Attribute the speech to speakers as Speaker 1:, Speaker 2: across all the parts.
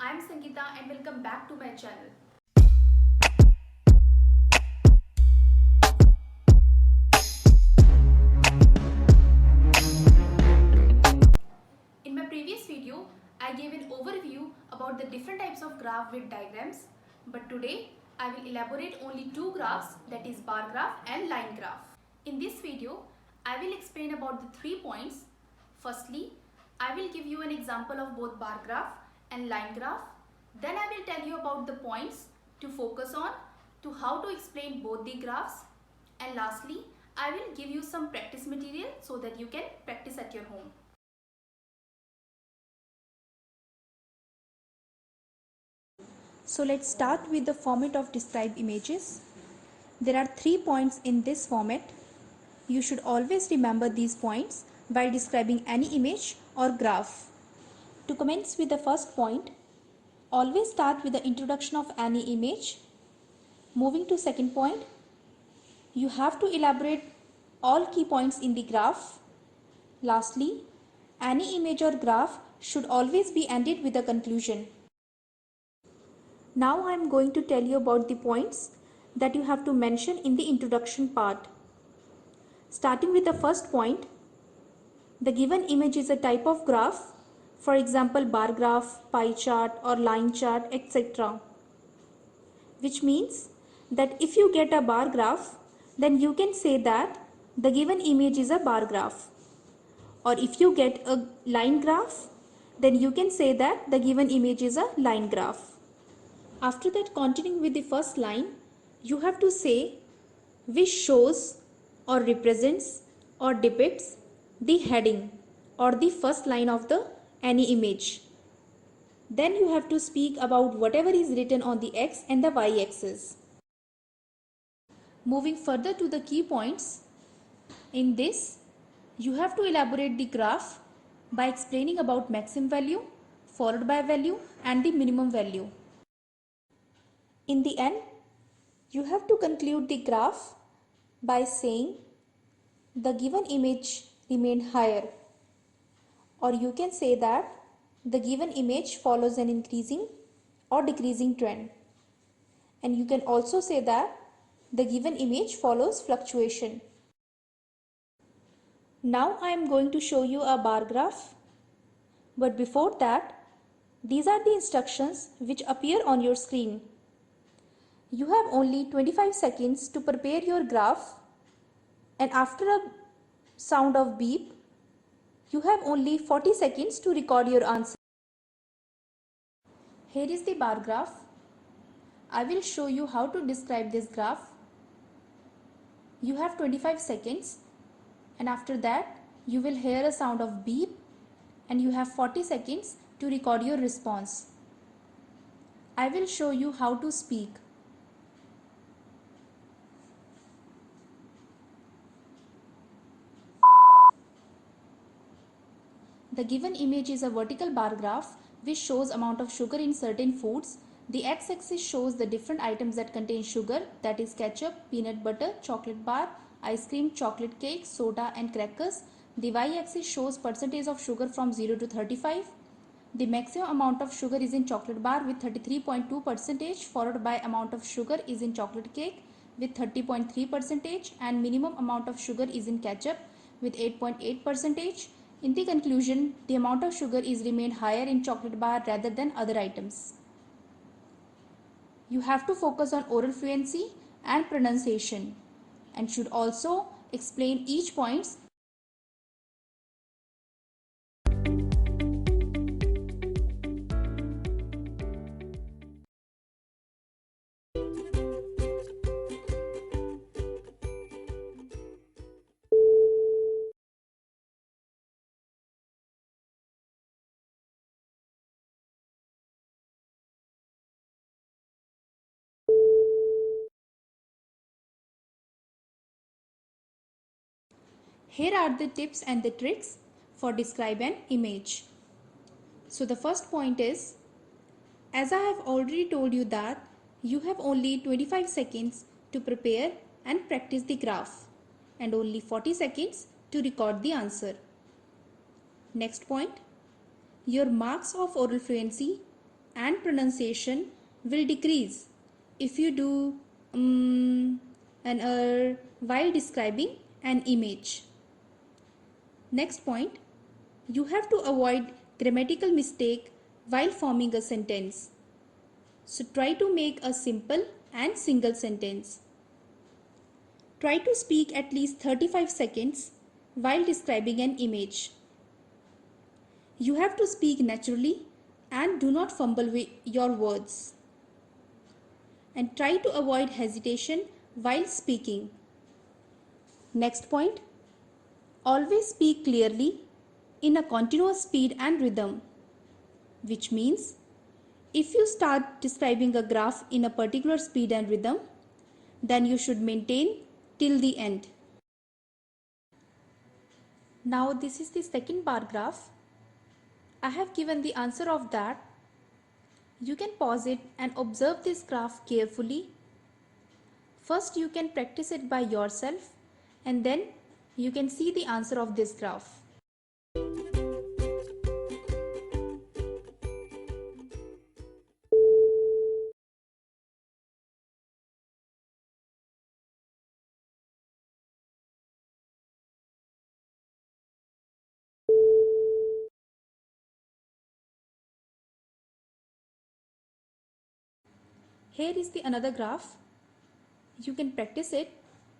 Speaker 1: I am Sangeeta and welcome back to my channel. In my previous video, I gave an overview about the different types of graph with diagrams, but today I will elaborate only two graphs, that is bar graph and line graph. In this video, I will explain about the 3 points. Firstly, I will give you an example of both bar graph and line graph. Then I will tell you about the points to focus on, to how to explain both the graphs. And lastly, I will give you some practice material so that you can practice at your home.
Speaker 2: So let's start with the format of describe images. There are 3 points in this format. You should always remember these points while describing any image or graph. To commence with the first point, always start with the introduction of any image. Moving to second point, you have to elaborate all key points in the graph. Lastly, any image or graph should always be ended with a conclusion. Now I am going to tell you about the points that you have to mention in the introduction part. Starting with the first point, the given image is a type of graph, for example bar graph, pie chart or line chart, etc. Which means that if you get a bar graph, then you can say that the given image is a bar graph. Or if you get a line graph, then you can say that the given image is a line graph. After that, continuing with the first line, you have to say which shows or represents or depicts the heading or the first line of the any image. Then you have to speak about whatever is written on the x and the y axis. Moving further to the key points, in this you have to elaborate the graph by explaining about maximum value, followed by value and the minimum value. In the end, you have to conclude the graph by saying the given image remained higher, or you can say that the given image follows an increasing or decreasing trend, and you can also say that the given image follows fluctuation. Now I am going to show you a bar graph, but before that, these are the instructions which appear on your screen. You have only 25 seconds to prepare your graph, and after a sound of beep, you have only 40 seconds to record your answer. Here is the bar graph. I will show you how to describe this graph. You have 25 seconds, and after that you will hear a sound of beep and you have 40 seconds to record your response. I will show you how to speak. The given image is a vertical bar graph which shows amount of sugar in certain foods. The x-axis shows the different items that contain sugar, that is ketchup, peanut butter, chocolate bar, ice cream, chocolate cake, soda and crackers. The y-axis shows percentage of sugar from 0 to 35. The maximum amount of sugar is in chocolate bar with 33.2%, followed by amount of sugar is in chocolate cake with 30.3%, and minimum amount of sugar is in ketchup with 8.8%. In the conclusion, the amount of sugar is remained higher in chocolate bar rather than other items. You have to focus on oral fluency and pronunciation and should also explain each points. Here are the tips and the tricks for describe an image. So the first point is, as I have already told you that you have only 25 seconds to prepare and practice the graph and only 40 seconds to record the answer. Next point, your marks of oral fluency and pronunciation will decrease if you do an while describing an image. Next point, you have to avoid grammatical mistake while forming a sentence. So try to make a simple and single sentence. Try to speak at least 35 seconds while describing an image. You have to speak naturally and do not fumble with your words. And try to avoid hesitation while speaking. Next point, always speak clearly in a continuous speed and rhythm, which means if you start describing a graph in a particular speed and rhythm, then you should maintain till the end. Now this is the second bar graph. I have given the answer of that. You can pause it and observe this graph carefully. First you can practice it by yourself and then you can see the answer of this graph. Here is the another graph. You can practice it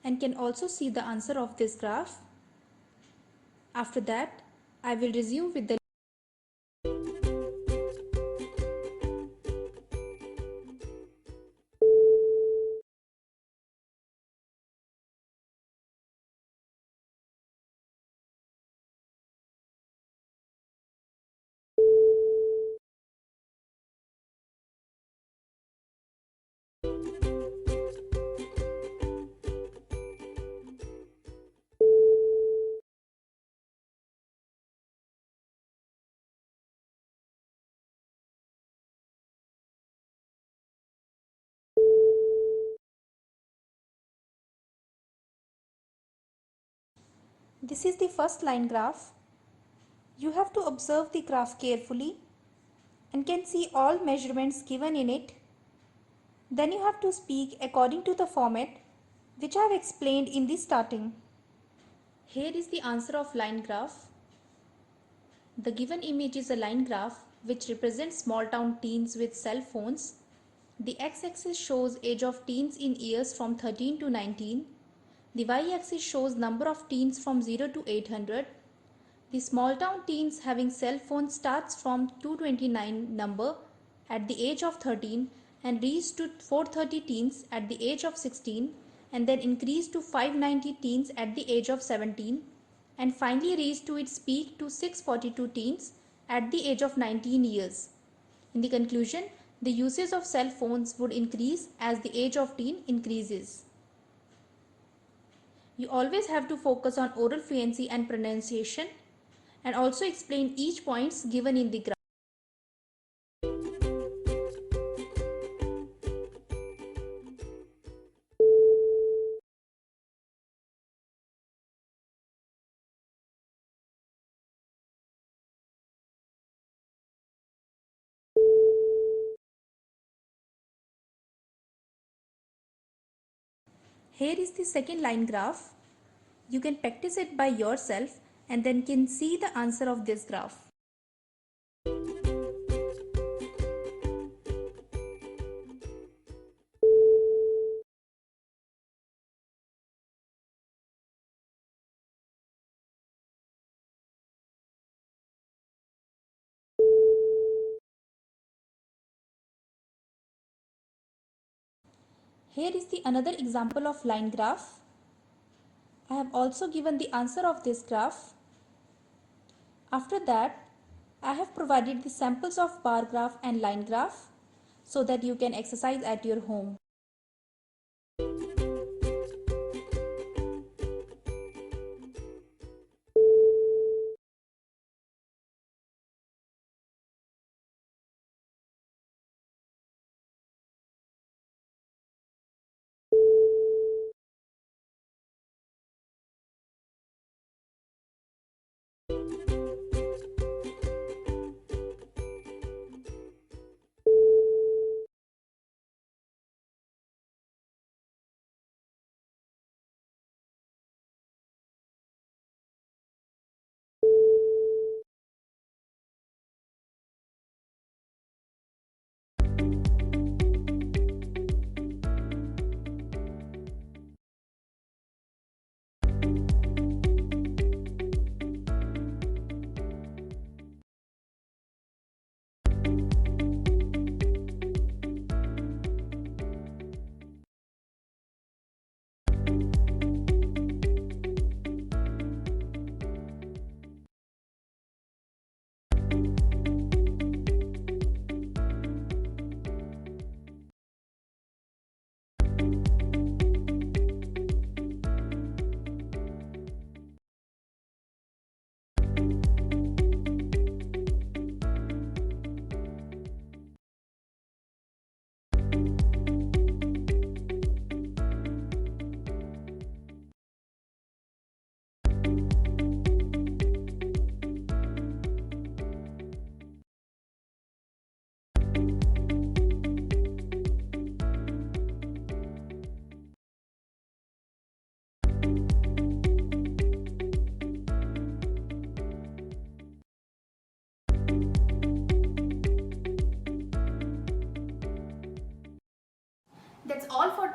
Speaker 2: and can also see the answer of this graph. After that, I will resume with the This is the first line graph. You have to observe the graph carefully and can see all measurements given in it. Then you have to speak according to the format which I have explained in the starting. Here is the answer of line graph. The given image is a line graph which represents small town teens with cell phones. The x-axis shows age of teens in years from 13 to 19. The y-axis shows number of teens from 0 to 800. The small town teens having cell phones starts from 229 number at the age of 13 and reaches to 430 teens at the age of 16 and then increase to 590 teens at the age of 17 and finally reach to its peak to 642 teens at the age of 19 years. In the conclusion, the usage of cell phones would increase as the age of teen increases. You always have to focus on oral fluency and pronunciation and also explain each points given in the graph. Here is the second line graph. You can practice it by yourself and then can see the answer of this graph. Here is the another example of line graph. I have also given the answer of this graph. After that, I have provided the samples of bar graph and line graph so that you can exercise at your home.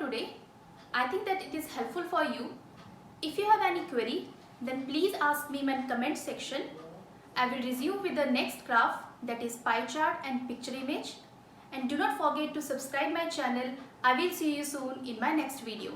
Speaker 1: today. I think that it is helpful for you. If you have any query, then please ask me in my comment section. I will resume with the next graph, that is pie chart and picture image. And do not forget to subscribe my channel. I will see you soon in my next video.